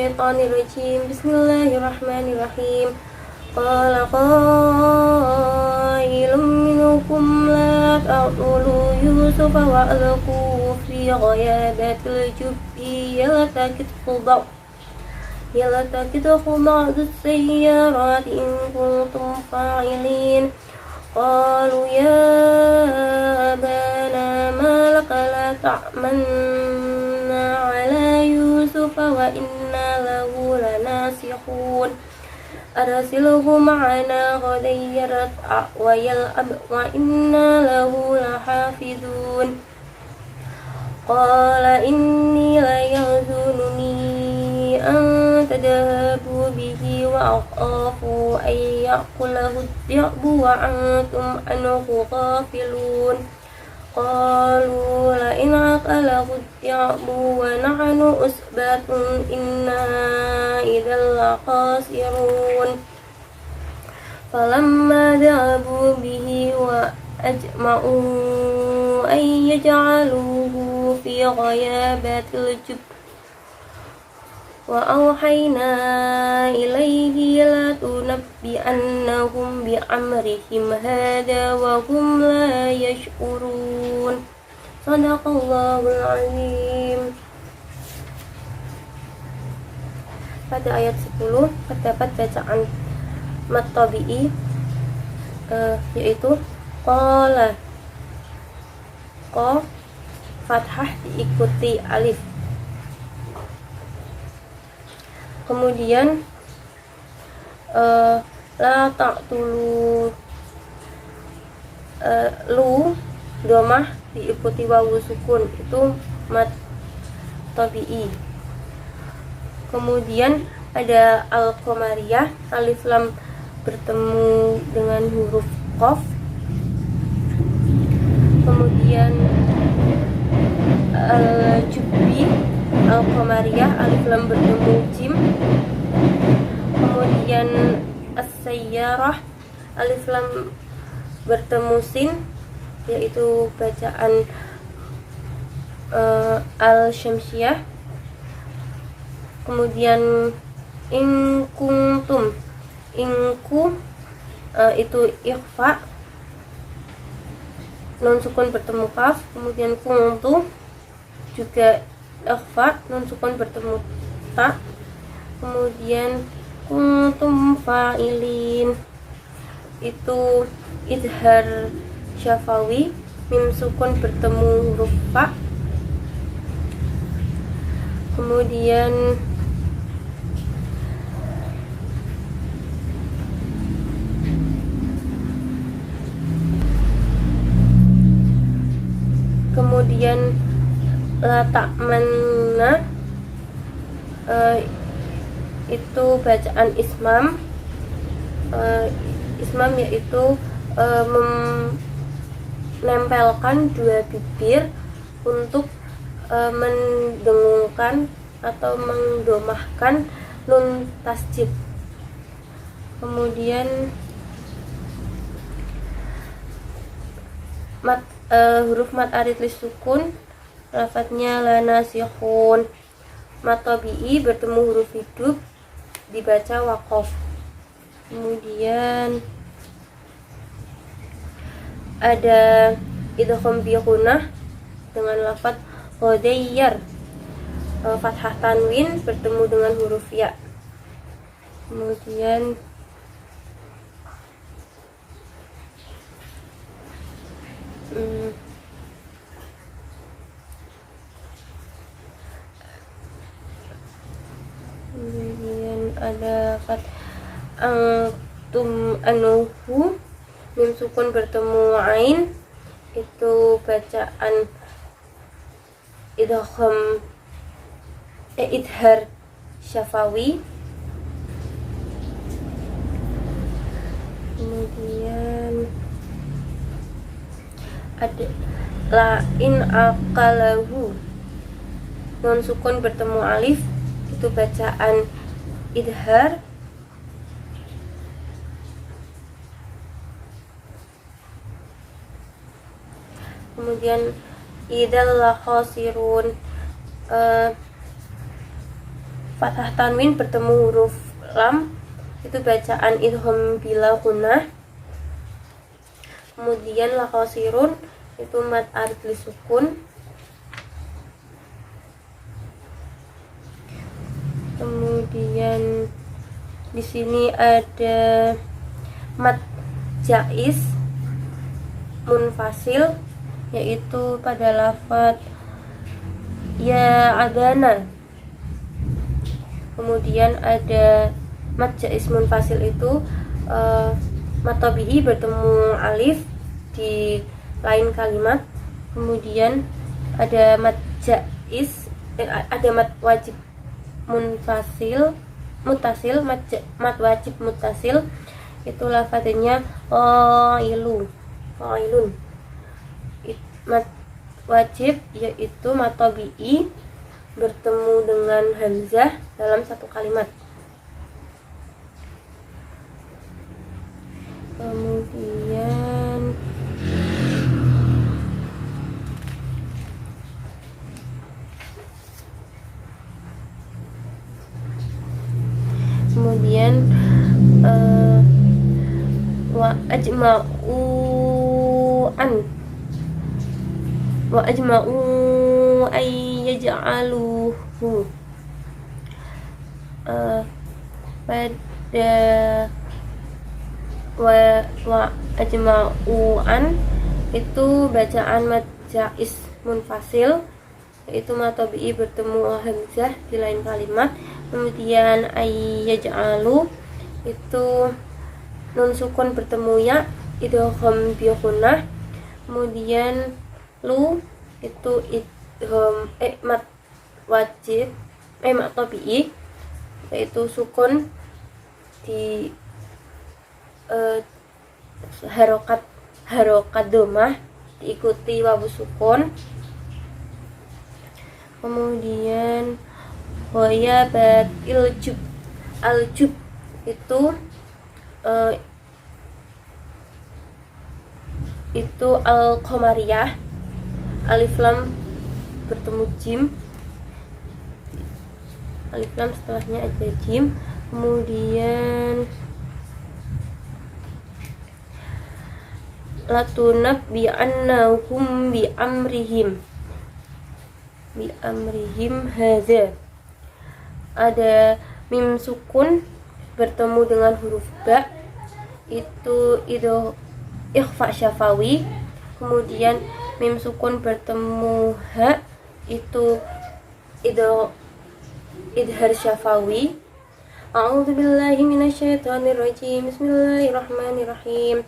minasyaitonirrajim. Bismillahirrahmanirrahim. Qala qailum minkum la taqtulu Yusufa wa alqu fi ghayabatil jubbi yaltaqithu ba'du sayyarat in kuntum fa'ilin. Qalu ya abana ma laka la ta'manna ala Yusufa wa inna lahu lanasihun. Arsilhu ma'ana ghadan yarta' wa yal'ab wa inna lahu lahafizun. Qala inni la yahzununi an tadhabu bihi wa akhafu an ya'kulahu ad-dhi'bu wa antum anhu ghafilun. Qalu la in akalahu ad-dhi'bu wa nahnu usbatun inna idzal laqasirun. Falamma dhahabu bihi wa ajma'u an yaj'aluhu fi ghayabatil jubb wa awhayna ilayhi la tunabbi'annahum bi amrihim hadha wa hum la yash'urun. Shadaqallahul azim. Pada ayat 10 terdapat bacaan mad tabi'i, yaitu qala, qaf fathah diikuti alif. Kemudian la taqtulu, lu domah diikuti wawu sukun, itu mad tabi'i. Kemudian ada al-qamariyah, alif lam bertemu dengan huruf qaf. Kemudian al-jubbi, al-qamariyah, alif lam bertemu jim. Kemudian as-sayyarah, alif lam bertemu sin, yaitu bacaan al-syamsiyah. Kemudian in kuntum, inku itu ikhfa, nun sukun bertemu kaf. Kemudian kuntu juga ikhfa, nun sukun bertemu ta. Kemudian kuntum fa'ilin, itu idhar syafawi, mim sukun bertemu huruf fa. Kemudian la ta'manna, itu bacaan ismam. Ismam yaitu menempelkan dua bibir untuk mendengungkan atau mengdomahkan nun tasjid. Kemudian huruf mad arid lis sukun, lafadznya lanasihun. Mad tabi'i bertemu huruf hidup dibaca waqaf. Kemudian ada idgham bi gunnah dengan lafadz ghadayyar, fathah tanwin bertemu dengan huruf ya. Kemudian ada antum anuhu, mim sukun bertemu ain, itu bacaan idgham idhar syafawi. Kemudian ada la in akalahu, nun sukun bertemu alif, itu bacaan idhar. Kemudian idzal khasirun, fathah tanwin bertemu huruf lam itu bacaan idgham bila gunnah. Kemudian la qasirun itu mad arid li sukun. Kemudian di sini ada mad jaiz munfasil yaitu pada lafaz ya adana. Kemudian ada mad jaiz munfasil itu mad tabi'i bertemu alif di lain kalimat. Kemudian ada mad jaiz ada mad wajib munfasil mutasil, mad wajib mutasil itu lafadznya qailun. Mad wajib yaitu mad tabi'i bertemu dengan hamzah dalam satu kalimat. Kemudian wa ajma'u ay yaj'aluhu pada wa ajma'u itu bacaan mad jaiz munfasil yaitu mad tabi'i bertemu hamzah di lain kalimat. Kemudian ayyaj'alu itu nun sukun bertemu ya idgham bi gunnah. Kemudian lu itu idgham mad wajib mad tabi'i yaitu sukun di harokat domah diikuti wawu sukun. Kemudian waya batil jub aljub itu al-qamariyah alif lam bertemu jim, alif lam setelahnya ada jim. Kemudian latunab bi annahum bi amrihim hadza ada mim sukun bertemu dengan huruf ba itu ikhfa syafawi. Kemudian mim sukun bertemu ha itu idhar syafawi. A'udzubillahi minasyaitonirrajim. Bismillahirrahmanirrahim.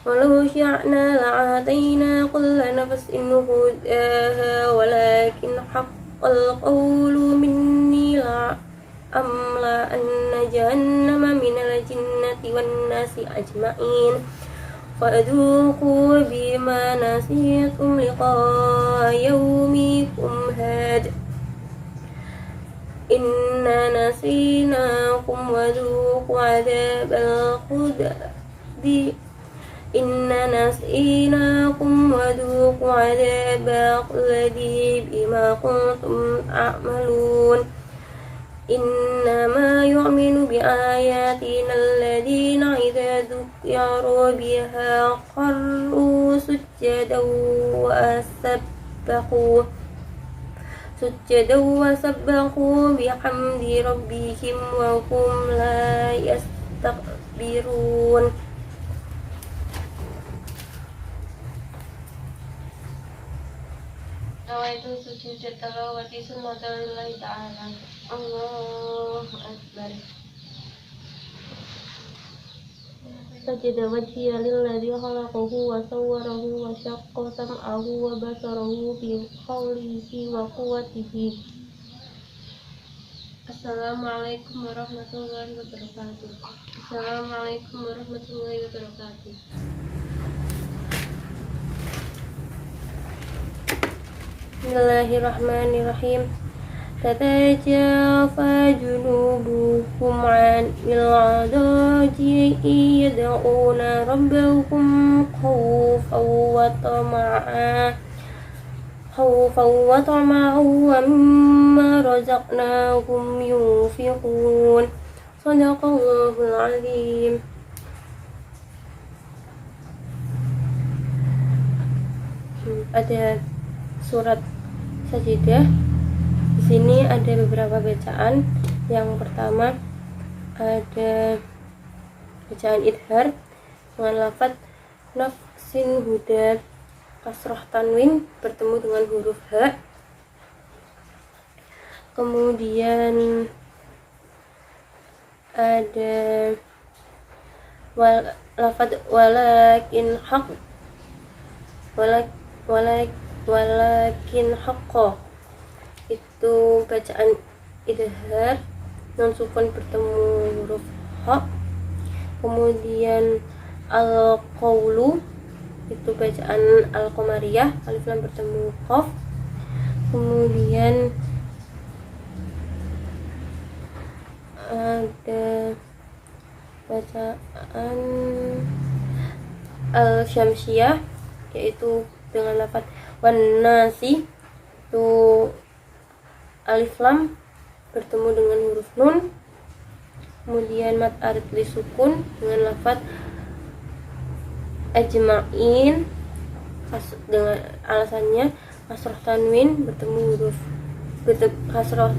Walau syi'na la'ataina kulla nafsin hudaha walakin haqqal qawlu minni la'amla anna jahannama minal jinnati wan nasi ajma'in fadhuqu bima nasitum liqa'a yawmikum had inna nasinakum wadhuqu adabal khuddi inna nasinakum wadhuqu adabal khuddi bima kuntum a'malun innama yu'minu bi ayatina alladhina idza dhukiru biha kharru sujjadan wa sabbahu bihamdi rabbihim wa hum la yastakbirun. Nawaitu sujud tilawati sunnatullahi ta'ala. Allahu akbar. Sajada wajhiya lilladzi khalaqahu wa sawwarahu wa syaqqa sam'ahu wa basarahu bi qawlihi wa quwwatihi. Assalamualaikum warahmatullahi wabarakatuh. Assalamualaikum warahmatullahi wabarakatuh. Bismillahirrahmanirrahim. Tatajafa junubuhum 'anil 'adaji yad'una rabbahum khawfan wa tama'an خوفا وطمعا ومما رزقناهم ينفقون. صدق الله العظيم. Ada surat Sajidah. Di sini ada beberapa bacaan. Yang pertama ada bacaan idhar dengan lafaz nafsin huda, kasroh tanwin bertemu dengan huruf ha. Kemudian ada lafaz walakin haq, walakin haqqa, itu bacaan idhar non sukun bertemu huruf ha. Kemudian al-qawlu, itu bacaan al-qamariyah, alif lam bertemu qaf. Kemudian ada bacaan al-syamsiyah, yaitu dengan lafaz wan nasi, itu alif lam bertemu dengan huruf nun. Kemudian mat arid li sukun dengan lafaz ajma'in, dengan alasannya kasroh tanwin bertemu huruf kasroh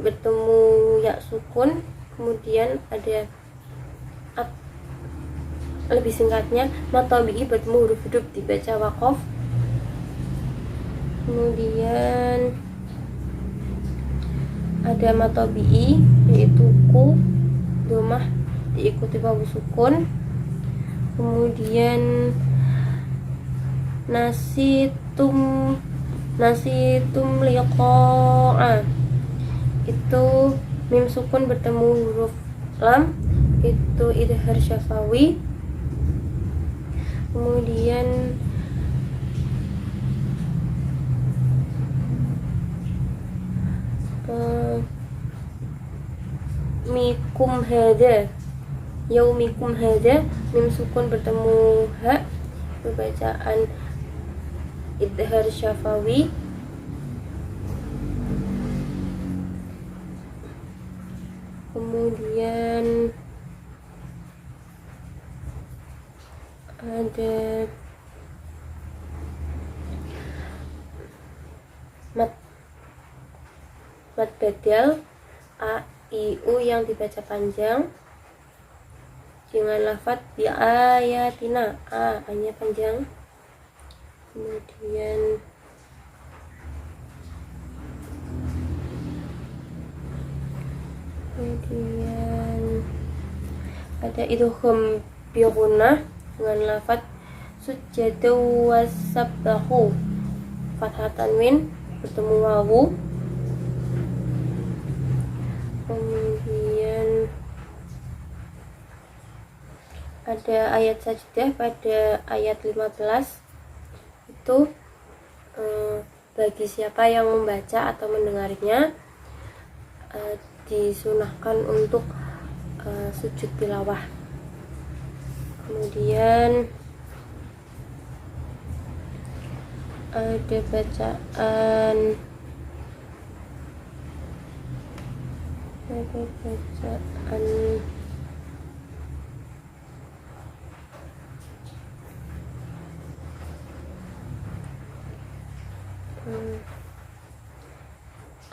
bertemu ya sukun. Kemudian ada lebih singkatnya matabi'i bertemu huruf hidup dibaca waqaf. Kemudian ada matabi'i, yaitu ku domah diikuti wawu sukun. Kemudian nasitum liqa'a, itu mim sukun bertemu huruf lam, itu idhar syafawi. Kemudian mikum hada, yaumikum hada, mim sukun bertemu ha, bacaan idhar syafawi. Kemudian ada mat badal a i u yang dibaca panjang dengan lafaz bi ayatina, a hanya panjang. Kemudian ada idgham bi gunnah dengan lafaz sujadu wasabbahu, fathah tanwin bertemu wawu. Kemudian ada ayat sajdah pada ayat 15, itu bagi siapa yang membaca atau mendengarnya disunahkan untuk sujud tilawah. Kemudian ada bacaan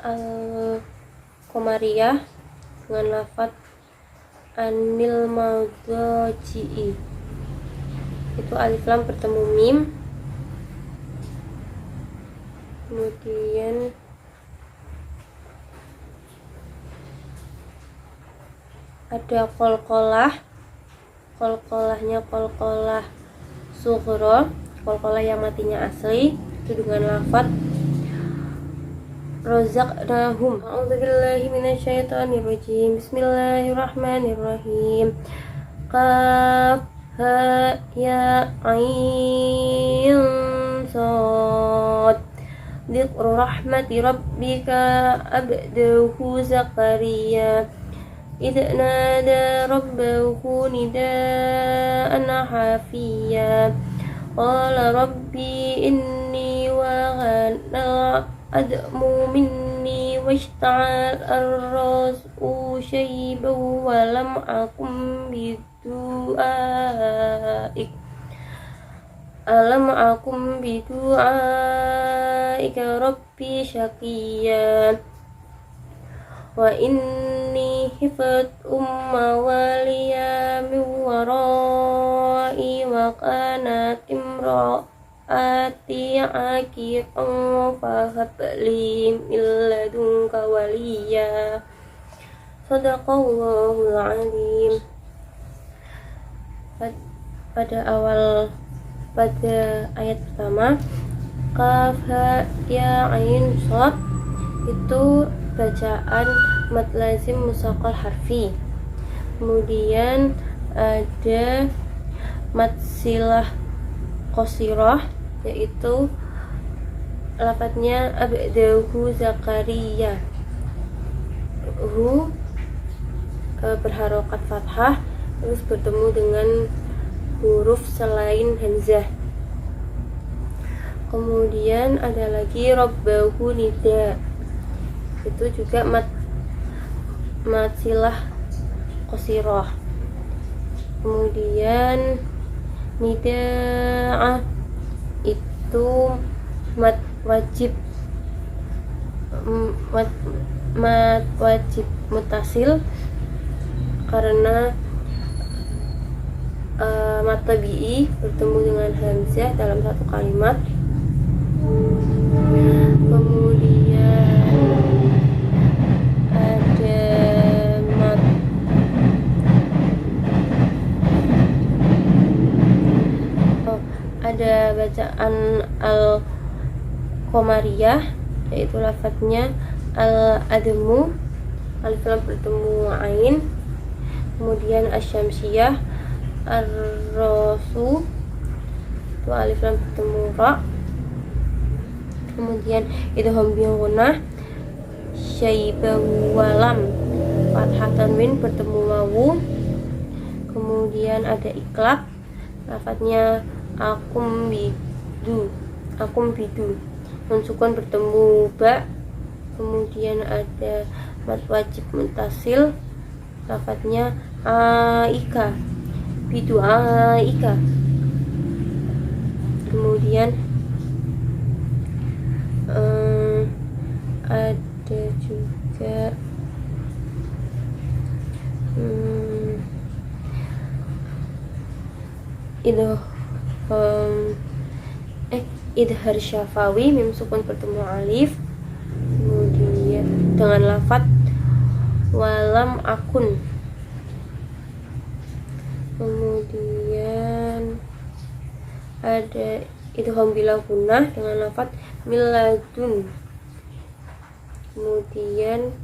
al-qamariyah dengan lafaz anil madhaji'i, itu alif lam bertemu mim. Kemudian ada qalqalahnya qalqalah sughra, qalqalah yang matinya asli, itu dengan lafaz razaqnahum. A'udzubillahi minasyaitonirrajim. Bismillahirrahmanirrahim. Qaf ha ya ain sad. Dzikru rahmati rabbika abdahu Zakaria idh nada rabbahu nidaan hafiya qala rabbi rabbi inni wahana al-admu minni washta'al ar-rasu shayban wa lam akum bidu'aik rabbi syaqiyya wa inni hifat waliya min warai wa kanat imraati aqiran fahab li min ladunka waliya. Shadaqallahul azim. Pada ayat pertama kaf ha ya ain shad itu bacaan mad lazim musaqqal harfi. Kemudian ada mad silah qasirah, yaitu lafadznya abdahu Zakaria. Berharokat fathah terus bertemu dengan huruf selain hamzah. Kemudian ada lagi rabbahu nida, itu juga mad silah qasirah. Kemudian nida'ah itu mad wajib mutasil karena mad tabi'i bertemu dengan hamzah dalam satu kalimat. Kemudian ada bacaan al-qamariyah, yaitu lafadznya al-admu, alif lam bertemu ain. Kemudian asyamsiyah ar-rasu, itu alif lam bertemu ra. Kemudian idgham bi ghunnah syaiba walam, fathah tanwin bertemu wawu. Kemudian ada iklab, lafadznya akum bidu, nun sukun bertemu ba. Kemudian ada mad wajib mutasil, lafadznya aika, bidu aika. Kemudian ada juga idhar syafawi, mim sukun bertemu alif. Kemudian dengan lafadz walam akun. Kemudian ada idgham bila gunnah dengan lafadz miladun. Kemudian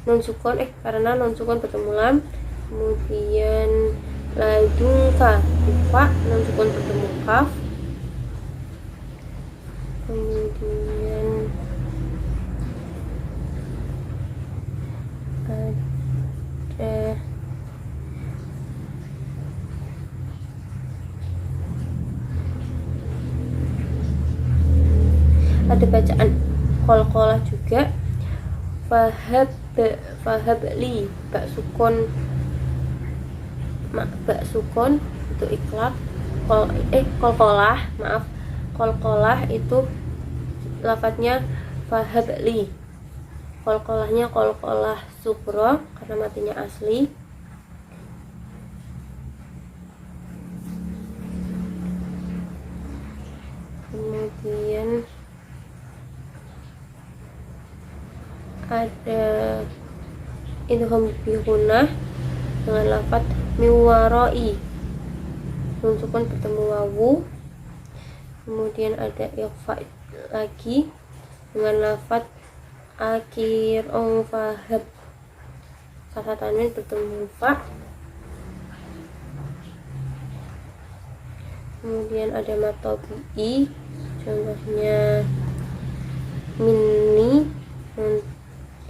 nun sukun karena nun sukun bertemu lam. Kemudian ladunka fa, nun sukun bertemu kaf. Kemudian ada bacaan qalqalah juga, fahab li, ba sukun itu iklab. Qalqalah itu lafadznya fahab li. Qalqalahnya qalqalah sukra karena matinya asli. Kemudian ada idgham bi gunnah dengan lafadz miwarai, nun sukun bertemu wawu. Kemudian ada ikhfa lagi dengan lafadz akhir fahab, fathah tanwin bertemu fa. Kemudian ada mad tabi'i, contohnya minni,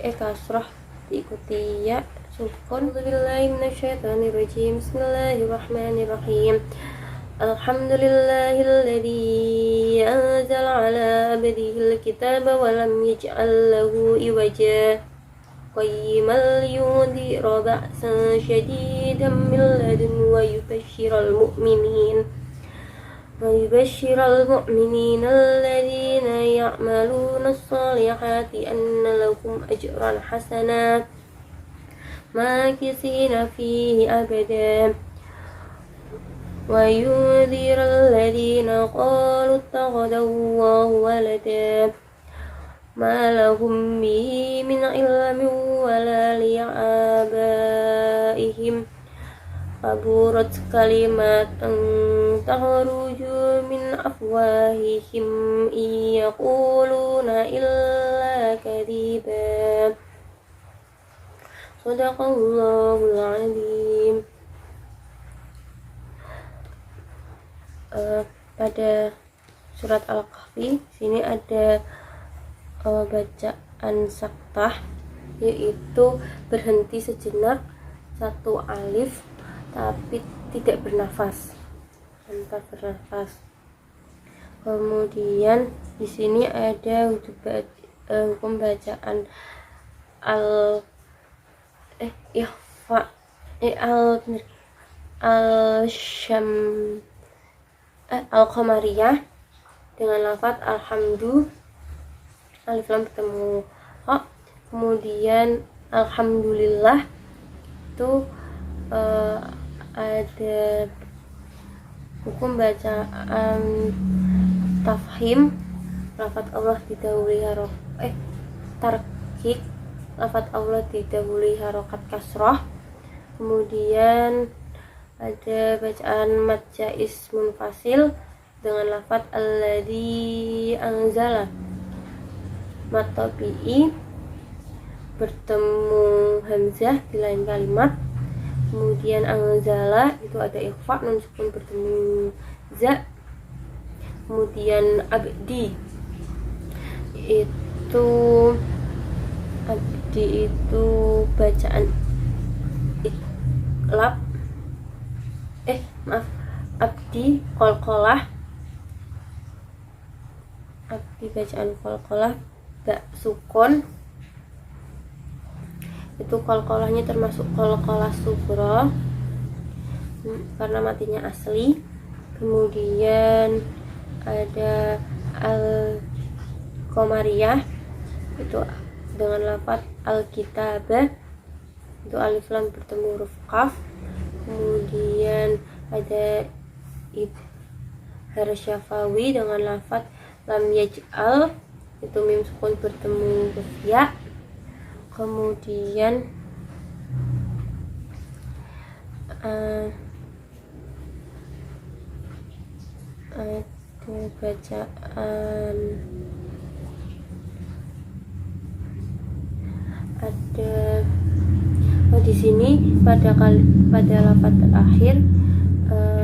kasrah diikuti ya sukun. Bismillahirrahmanirrahim. Alhamdulillahilladzi anzala ala abdihil kitaba wa lam yaj'al lahu iwaja qayyiman liyundhira ba'san shadidan min ladun wa yubashshiral mu'minin alladhina ya'maluna as-salihati anna lahum ajran hasana makithina fihi abada wa yundhira alladhina qalu ittakhadallahu walada ma lahum bihi min ilmin wala li'abaihim kaburat kalimatan takhruju min afwahihim yaquluna illa kadhiba. Shadaqallahul azim. Pada surat Al-Kahfi sini ada bacaan saktah, yaitu berhenti sejenak, satu alif tapi tidak bernafas, tanpa bernafas. Kemudian di sini ada hukum bacaan al-qamariyah dengan lafaz alhamdu, alif lam bertemu ha. Kemudian alhamdulillah itu ada hukum bacaan tafhim, lafaz Allah didahului tarkik, lafaz Allah didahului harokat kasroh. Kemudian ada bacaan mad jaiz munfasil dengan lafaz alladzi anzala, mad tabi'i bertemu hamzah di lain kalimat. Kemudian anzala itu ada ikhfa, nun sukun bertemu za. Kemudian abdi itu bacaan iklab abdi qalqalah, abdi bacaan qalqalah ba sukun, itu qalqalahnya termasuk qalqalah sughra karena matinya asli. Kemudian ada al-qamariyah itu dengan lafaz al-kitabah, itu alif lam bertemu huruf qaf. Kemudian ada idhar syafawi dengan lafaz lam yaj'al, itu mim sukun bertemu huruf ya. Kemudian ada bacaan di sini pada lafaz terakhir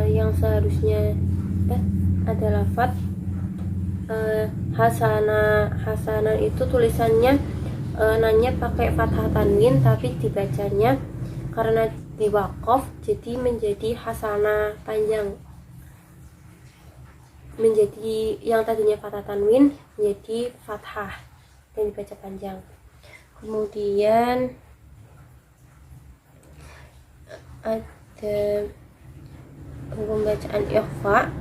yang seharusnya ada lafaz hasana itu tulisannya nanya pakai fathah tanwin, tapi dibacanya karena diwaqaf jadi menjadi hasana panjang, menjadi yang tadinya fathah tanwin menjadi fathah dan dibaca panjang. Kemudian ada hukum bacaan ikhfa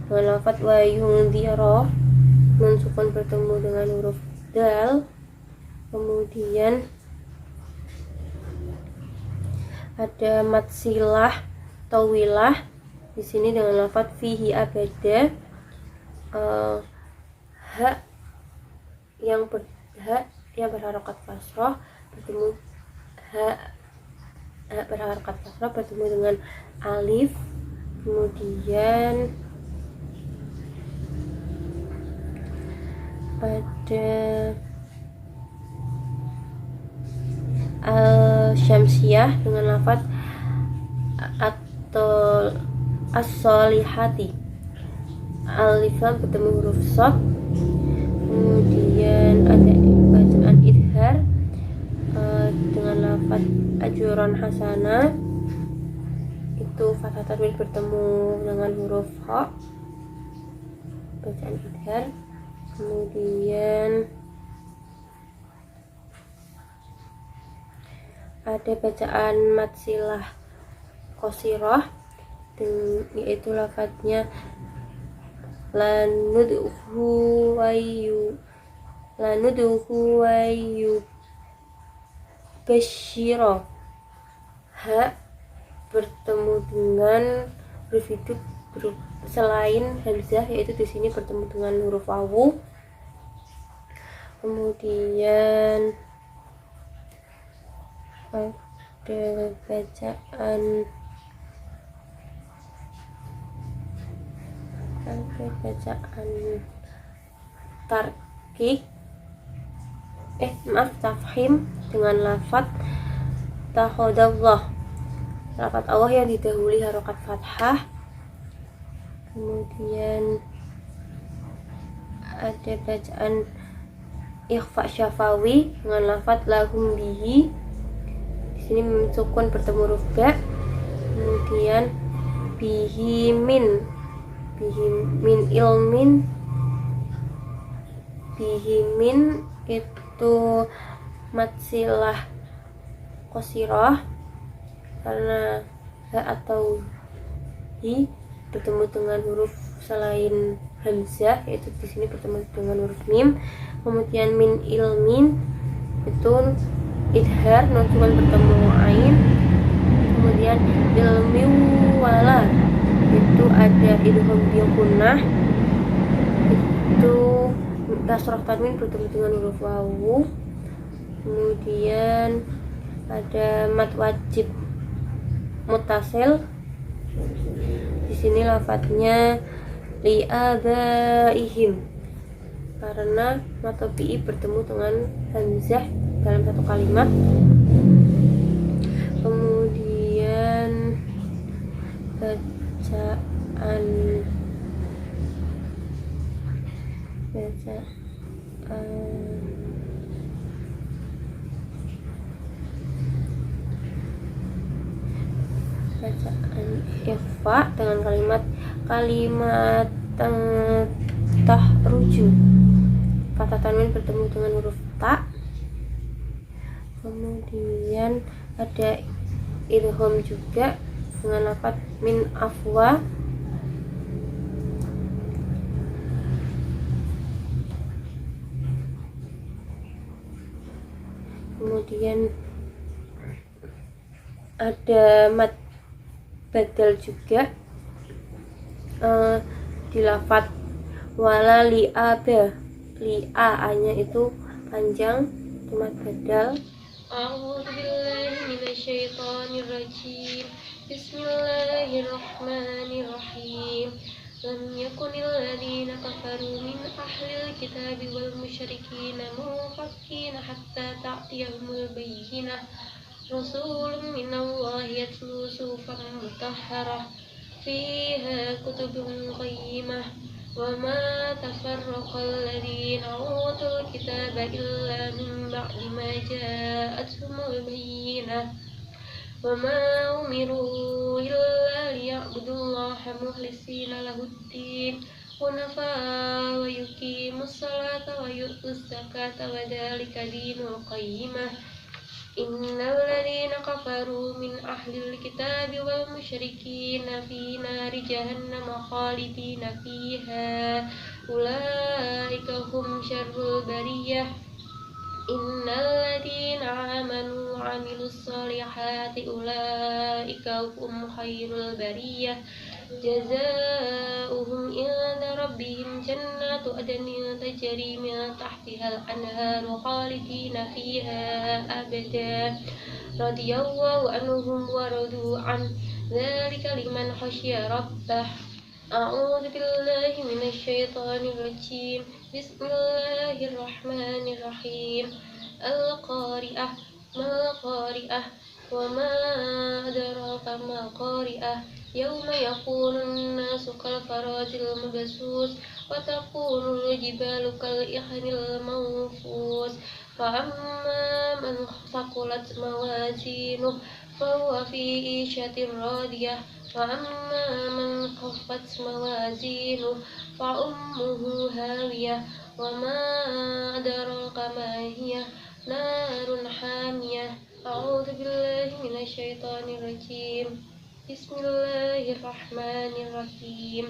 dengan lafaz wa yundhira, nun sukun bertemu dengan huruf dal. Kemudian ada mad silah tawilah di sini dengan lafaz fihi abada, ha yang berharokat kasroh bertemu berharokat kasroh bertemu dengan alif. Kemudian ada al-syamsiyah dengan lafaz atau as-solihati, alif lam bertemu huruf shad. Kemudian ada bacaan idhar dengan lafaz ajran hasanah, yaitu fathah tanwin bertemu dengan huruf ha, bacaan idhar. Kemudian ada bacaan mad silah qasirah, yaitu lafadznya lanudhu wayu basyira, ha bertemu dengan huruf hidup selain hamzah, yaitu di sini bertemu dengan huruf wawu. Kemudian ada bacaan tarkik tafhim dengan lafadz tahodallah, lafadz Allah yang didahului harokat fathah. Kemudian ada bacaan ikhfa syafawi dengan lafadz lahum bihi, di sini sukun bertemu huruf ba. Kemudian bihi min ilmin, bihi min itu mad silah qasirah karena ha atau hi bertemu dengan huruf selain hamzah, yaitu di sini bertemu dengan huruf mim. Kemudian min ilmin itu idhar, nun sukun bertemu ain. Kemudian ilmi wala itu ada idgham bi gunnah, itu kasrah tanwin bertemu dengan huruf wawu. Kemudian ada mad wajib mutasil, di sini lafadznya li abaihim karena mad tabi'i bertemu dengan hamzah dalam satu kalimat. Kemudian bacaan ikhfa dengan kalimat tahruju, fathah tanwin bertemu dengan huruf ta. Kemudian ada idgham juga dengan lafadz min afwa. Kemudian ada mad badal juga di lafadz wala li'aba, li'a nya itu panjang, itu mad badal. A'udzubillahi minasyaitonirrajim. Bismillahirrahmanirrahim. Lam yakunil ladzina kafaru min ahlil kitabi wal musyrikin munfakkina hatta ta'tiyahumul bayyinah. Rasulun minallahi yatlu suhufan mutahharah fiha kutubun qayyimah. وما تفرق الذين أوتوا الكتاب إلا من بعد ما جاءتهم البينة وما أمروا إلا ليعبدوا الله مخلصين له الدين حنفاء ويقيموا الصلاة ويؤتوا الزكاة وذلك دين القيمة إن الذين كفروا من أهل الكتاب والمشركين في نار جهنم خالدين فيها أولئك هم شر البرية إن الذين آمنوا وعملوا الصالحات أولئك هم خير البرية جزاؤهم عند ربهم جنات عدن تجري من تحتها الأنهار خالدين فيها أبدا رضي الله عنهم ورضوا عنه ذلك لمن خشي ربه أعوذ بالله من الشيطان الرجيم بسم الله الرحمن الرحيم القارئة ما القارئة وما أدراك ما القارئة يوم يكون الناس كالفراش المبثوث وتكون الجبال كالعهن المنفوش فأما من ثقلت موازينه فهو في عيشة راضية وأما من خفت موازينه فأمه هاوية وما أدراك ما هي نار حامية. أعوذ بالله من الشيطان الرجيم. بسم الله الرحمن الرحيم.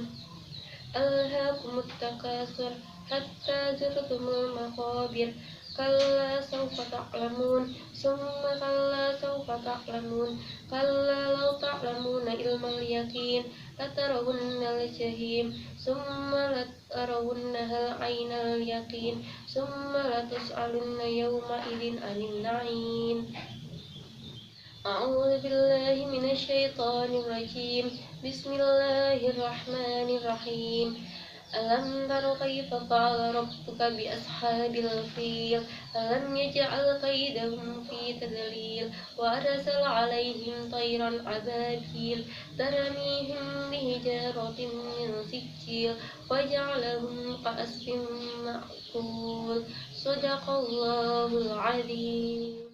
ألهاكم التكاثر حتى زرتم المقابر كلا سوف تعلمون ثم كلا سوف تعلمون كلا لو تعلمون علم اليقين لترون الجحيم ثم لترونها عين اليقين ثم لتسألن يومئذ عن النعيم. أعوذ بالله من الشيطان الرجيم. بسم الله الرحمن الرحيم. ألم تر كيف فعل ربك بأصحاب الفيل ألم يجعل كيدهم في تضليل وأرسل عليهم طيرا أبابيل ترميهم بحجارة من سجيل وجعلهم كعصف مأكول. صدق الله العظيم.